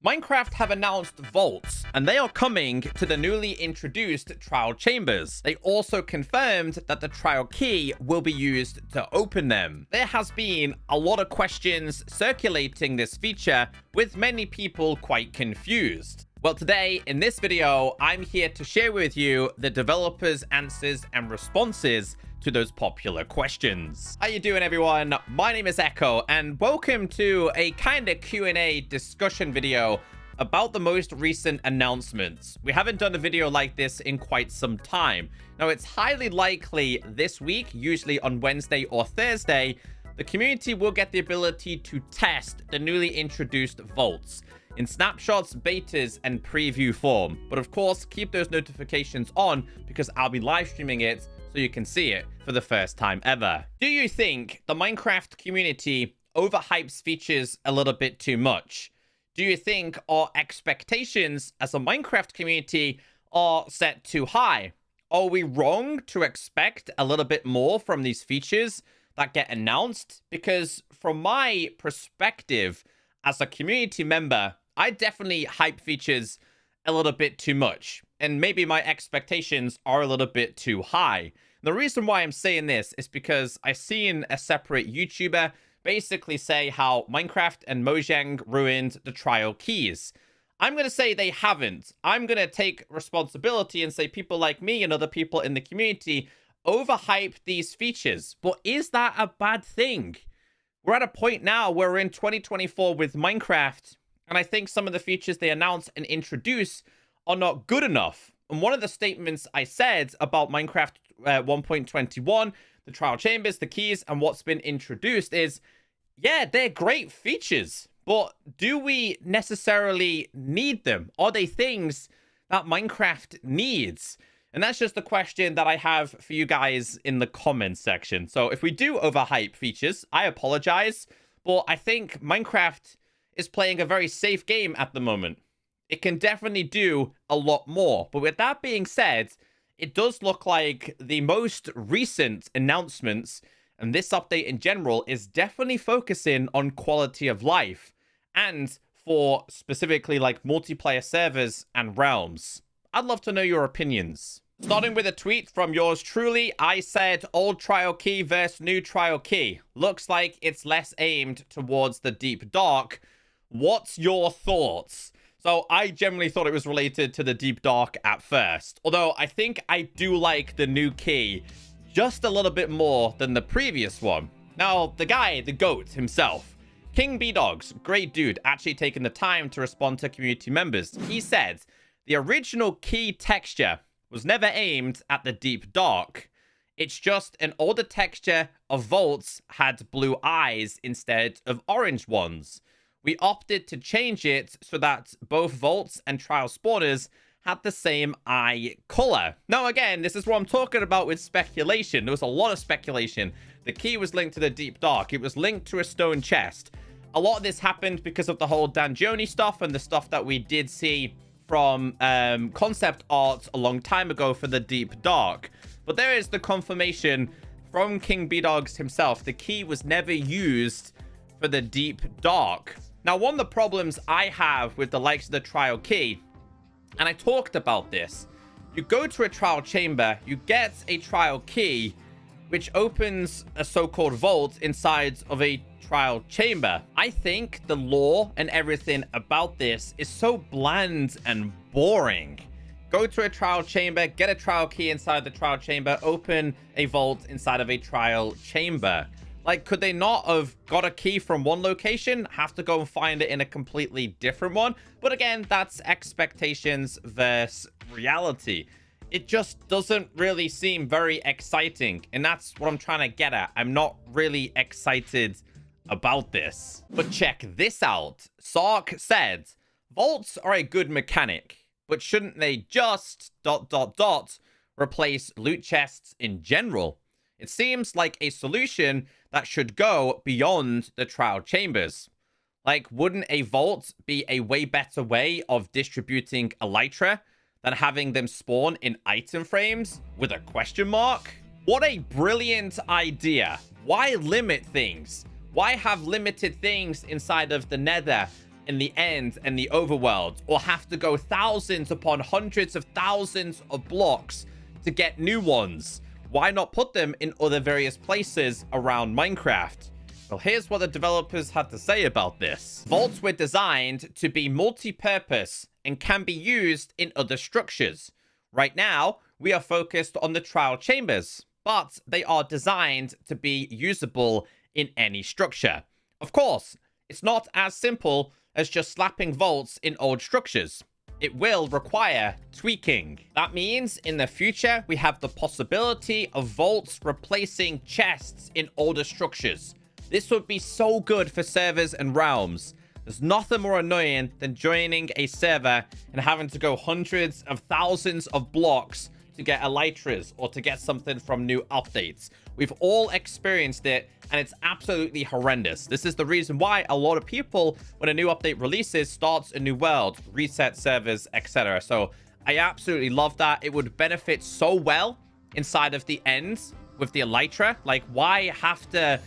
Minecraft have announced vaults, and they are coming to the newly introduced trial chambers. They also confirmed that the trial key will be used to open them. There has been a lot of questions circulating this feature, with many people quite confused. Well, today in this video, I'm here to share with you the developers' answers and responses to those popular questions. How you doing, everyone? My name is Echo, and welcome to a kind of Q&A discussion video about the most recent announcements. We haven't done a video like this in quite some time. Now, it's highly likely this week, usually on Wednesday or Thursday, the community will get the ability to test the newly introduced vaults in snapshots, betas, and preview form. But of course, keep those notifications on because I'll be live streaming it so you can see it for the first time ever. Do you think the Minecraft community overhypes features a little bit too much? Do you think our expectations as a Minecraft community are set too high? Are we wrong to expect a little bit more from these features that get announced? Because from my perspective as a community member, I definitely hype features a little bit too much. And maybe my expectations are a little bit too high. The reason why I'm saying this is because I've seen a separate YouTuber basically say how Minecraft and Mojang ruined the trial keys. I'm going to say they haven't. I'm going to take responsibility and say people like me and other people in the community overhyped these features. But is that a bad thing? We're at a point now where we're in 2024 with Minecraft, and I think some of the features they announce and introduce are not good enough. And one of the statements I said about Minecraft 1.21, the trial chambers, the keys, and what's been introduced is, yeah, they're great features, but do we necessarily need them? Are they things that Minecraft needs? And that's just the question that I have for you guys in the comments section. So if we do overhype features, I apologize, but I think Minecraft is playing a very safe game at the moment. It can definitely do a lot more. But with that being said, it does look like the most recent announcements and this update in general is definitely focusing on quality of life and for specifically like multiplayer servers and realms. I'd love to know your opinions. Starting with a tweet from yours truly, I said old trial key versus new trial key. Looks like it's less aimed towards the deep dark. What's your thoughts? So I generally thought it was related to the deep dark at first. Although I think I do like the new key just a little bit more than the previous one. Now, the guy, the GOAT himself, King B-Dogs, great dude, actually taking the time to respond to community members. He said, the original key texture was never aimed at the deep dark. It's just an older texture of vaults had blue eyes instead of orange ones. We opted to change it so that both vaults and trial spawners had the same eye color. Now, again, this is what I'm talking about with speculation. There was a lot of speculation. The key was linked to the deep dark. It was linked to a stone chest. A lot of this happened because of the whole Danjoni stuff and the stuff that we did see from concept art a long time ago for the deep dark. But there is the confirmation from King B-Dogs himself. The key was never used for the deep dark. Now, one of the problems I have with the likes of the trial key, and I talked about this, you go to a trial chamber, you get a trial key, which opens a so-called vault inside of a trial chamber. I think the lore and everything about this is so bland and boring. Go to a trial chamber, get a trial key inside the trial chamber, open a vault inside of a trial chamber. Like, could they not have got a key from one location, have to go and find it in a completely different one? But again, that's expectations versus reality. It just doesn't really seem very exciting. And that's what I'm trying to get at. I'm not really excited about this. But check this out. Sark said, vaults are a good mechanic, but shouldn't they just ... replace loot chests in general? It seems like a solution that should go beyond the trial chambers. Like, wouldn't a vault be a way better way of distributing elytra than having them spawn in item frames with a question mark? What a brilliant idea. Why limit things? Why have limited things inside of the Nether in the end and the overworld, or have to go thousands upon hundreds of thousands of blocks to get new ones? Why not put them in other various places around Minecraft? Well, here's what the developers had to say about this. Vaults were designed to be multi-purpose and can be used in other structures. Right now, we are focused on the trial chambers, but they are designed to be usable in any structure. Of course, it's not as simple as just slapping vaults in old structures. It will require tweaking. That means in the future, we have the possibility of vaults replacing chests in older structures. This would be so good for servers and realms. There's nothing more annoying than joining a server and having to go hundreds of thousands of blocks to get elytras or to get something from new updates. We've all experienced it, and it's absolutely horrendous. This is the reason why a lot of people, when a new update releases, starts a new world, reset servers, etc. So I absolutely love that. It would benefit so well inside of the end with the elytra. Like, why have to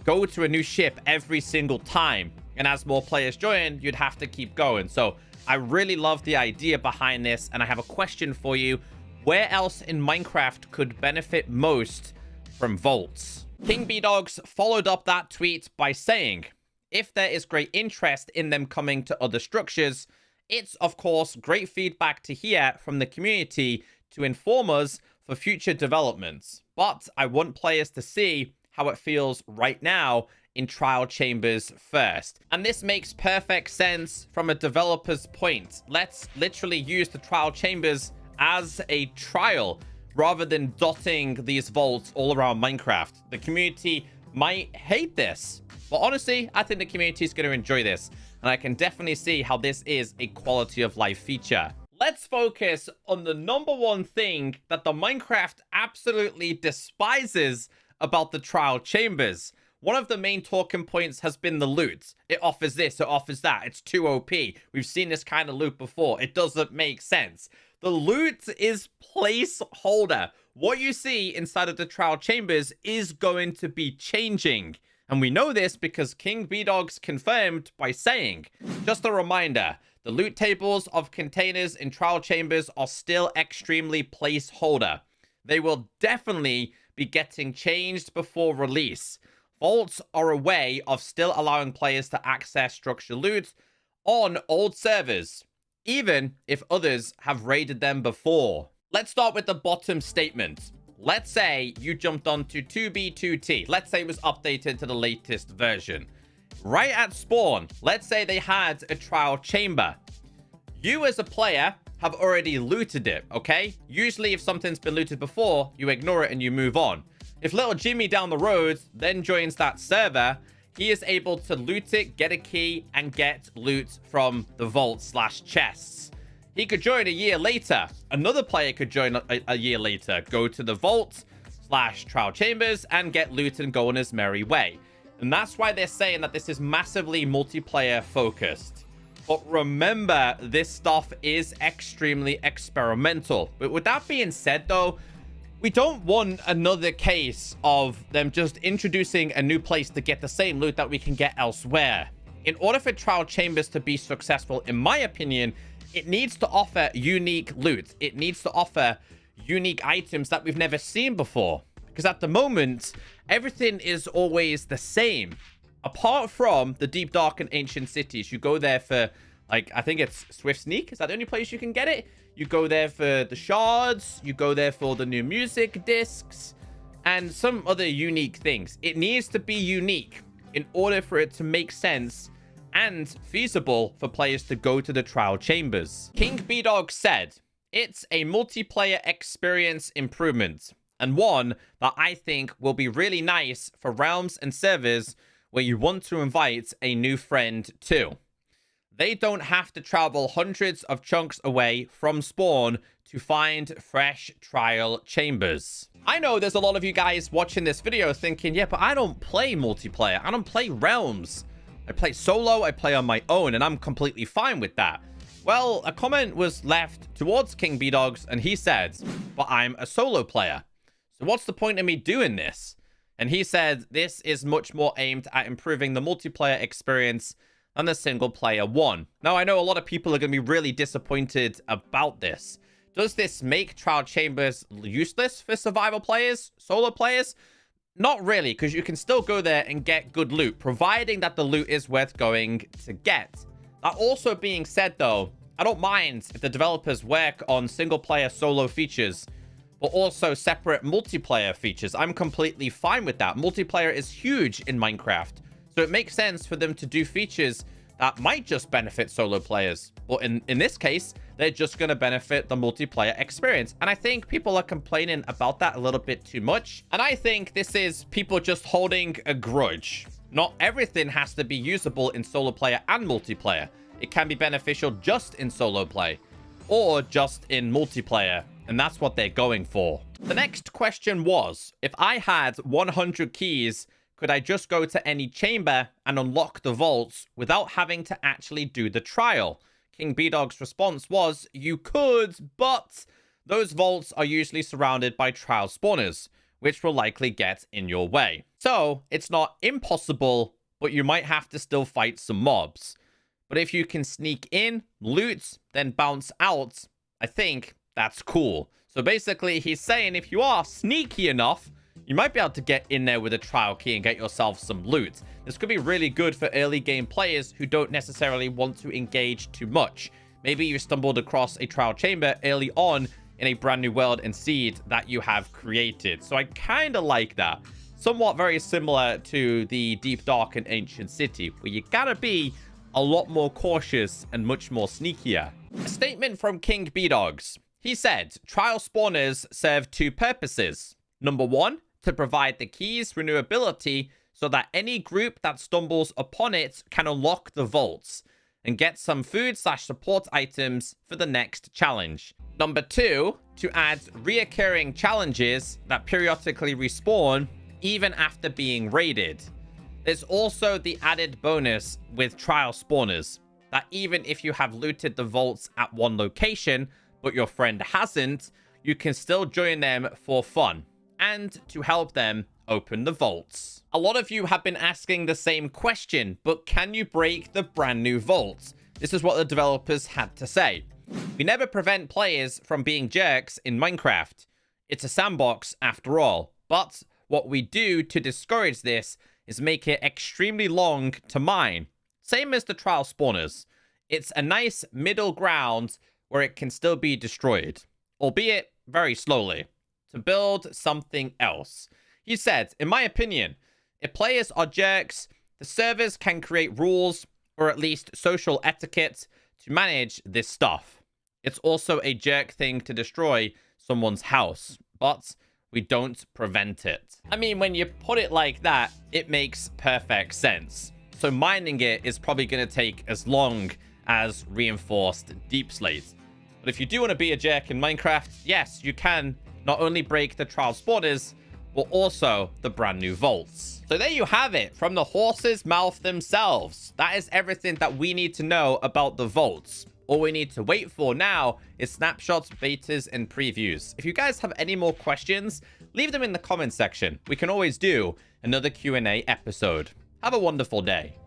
go to a new ship every single time? And as more players join, you'd have to keep going. So I really love the idea behind this, and I have a question for you. Where else in Minecraft could benefit most from vaults? King B-Dogs followed up that tweet by saying, if there is great interest in them coming to other structures, it's of course great feedback to hear from the community to inform us for future developments. But I want players to see how it feels right now in trial chambers first. And this makes perfect sense from a developer's point. Let's literally use the trial chambers as a trial rather than dotting these vaults all around Minecraft. The community might hate this, but honestly, I think the community is going to enjoy this, and I can definitely see how this is a quality of life feature. Let's focus on the #1 thing that the Minecraft absolutely despises about the trial chambers. One of the main talking points has been the loot. It offers this, it offers that. It's too OP. We've seen this kind of loot before. It doesn't make sense. The loot is placeholder. What you see inside of the trial chambers is going to be changing. And we know this because King B-Dogs confirmed by saying, just a reminder, the loot tables of containers in trial chambers are still extremely placeholder. They will definitely be getting changed before release. Vaults are a way of still allowing players to access structured loot on old servers, even if others have raided them before. Let's start with the bottom statement. Let's say you jumped onto 2B2T. Let's say it was updated to the latest version. Right at spawn, let's say they had a trial chamber. You as a player have already looted it, okay? Usually if something's been looted before, you ignore it and you move on. If little Jimmy down the road then joins that server, he is able to loot it, get a key, and get loot from the vault/chests. He could join a year later. Another player could join a year later, go to the vault/trial chambers, and get loot and go on his merry way. And that's why they're saying that this is massively multiplayer focused. But remember, this stuff is extremely experimental. But with that being said, though, we don't want another case of them just introducing a new place to get the same loot that we can get elsewhere. In order for trial chambers to be successful, in my opinion, it needs to offer unique loot. It needs to offer unique items that we've never seen before. Because at the moment, everything is always the same. Apart from the deep, dark, and ancient cities, you go there for, like, I think it's Swift Sneak. Is that the only place you can get it? You go there for the shards. You go there for the new music discs and some other unique things. It needs to be unique in order for it to make sense and feasible for players to go to the trial chambers. King B-Dog said, it's a multiplayer experience improvement, and one that I think will be really nice for realms and servers where you want to invite a new friend to. They don't have to travel hundreds of chunks away from spawn to find fresh trial chambers. I know there's a lot of you guys watching this video thinking, yeah, but I don't play multiplayer. I don't play realms. I play solo, I play on my own, and I'm completely fine with that. Well, a comment was left towards King B-Dogs, and he said, but I'm a solo player. So what's the point of me doing this? And he said, this is much more aimed at improving the multiplayer experience than the single player one. Now, I know a lot of people are going to be really disappointed about this. Does this make trial chambers useless for survival players, solo players? Not really, because you can still go there and get good loot, providing that the loot is worth going to get. That also being said, though, I don't mind if the developers work on single player solo features, but also separate multiplayer features. I'm completely fine with that. Multiplayer is huge in Minecraft, so it makes sense for them to do features that might just benefit solo players. But in this case, they're just going to benefit the multiplayer experience. And I think people are complaining about that a little bit too much. And I think this is people just holding a grudge. Not everything has to be usable in solo player and multiplayer. It can be beneficial just in solo play or just in multiplayer. And that's what they're going for. The next question was, if I had 100 keys, could I just go to any chamber and unlock the vaults without having to actually do the trial? King B-Dog's response was, you could, but those vaults are usually surrounded by trial spawners, which will likely get in your way. So it's not impossible, but you might have to still fight some mobs. But if you can sneak in, loot, then bounce out, I think that's cool. So basically, he's saying if you are sneaky enough, you might be able to get in there with a trial key and get yourself some loot. This could be really good for early game players who don't necessarily want to engage too much. Maybe you stumbled across a trial chamber early on in a brand new world and seed that you have created. So I kind of like that. Somewhat very similar to the Deep Dark and Ancient City, where you gotta be a lot more cautious and much more sneakier. A statement from King B-Dogs. He said, trial spawners serve two purposes. Number one, to provide the key's renewability so that any group that stumbles upon it can unlock the vaults and get some food/support items for the next challenge. Number two, to add reoccurring challenges that periodically respawn even after being raided. There's also the added bonus with trial spawners that even if you have looted the vaults at one location, but your friend hasn't, you can still join them for fun and to help them open the vaults. A lot of you have been asking the same question, but can you break the brand new vaults? This is what the developers had to say. We never prevent players from being jerks in Minecraft. It's a sandbox after all. But what we do to discourage this is make it extremely long to mine. Same as the trial spawners. It's a nice middle ground where it can still be destroyed, albeit very slowly, to build something else. He said, in my opinion, if players are jerks, the servers can create rules or at least social etiquette to manage this stuff. It's also a jerk thing to destroy someone's house, but we don't prevent it. I mean, when you put it like that, it makes perfect sense. So mining it is probably going to take as long as reinforced deep slate. But if you do want to be a jerk in Minecraft, yes, you can not only break the trial spawners, but also the brand new vaults. So there you have it, from the horse's mouth themselves. That is everything that we need to know about the vaults. All we need to wait for now is snapshots, betas, and previews. If you guys have any more questions, leave them in the comment section. We can always do another Q&A episode. Have a wonderful day.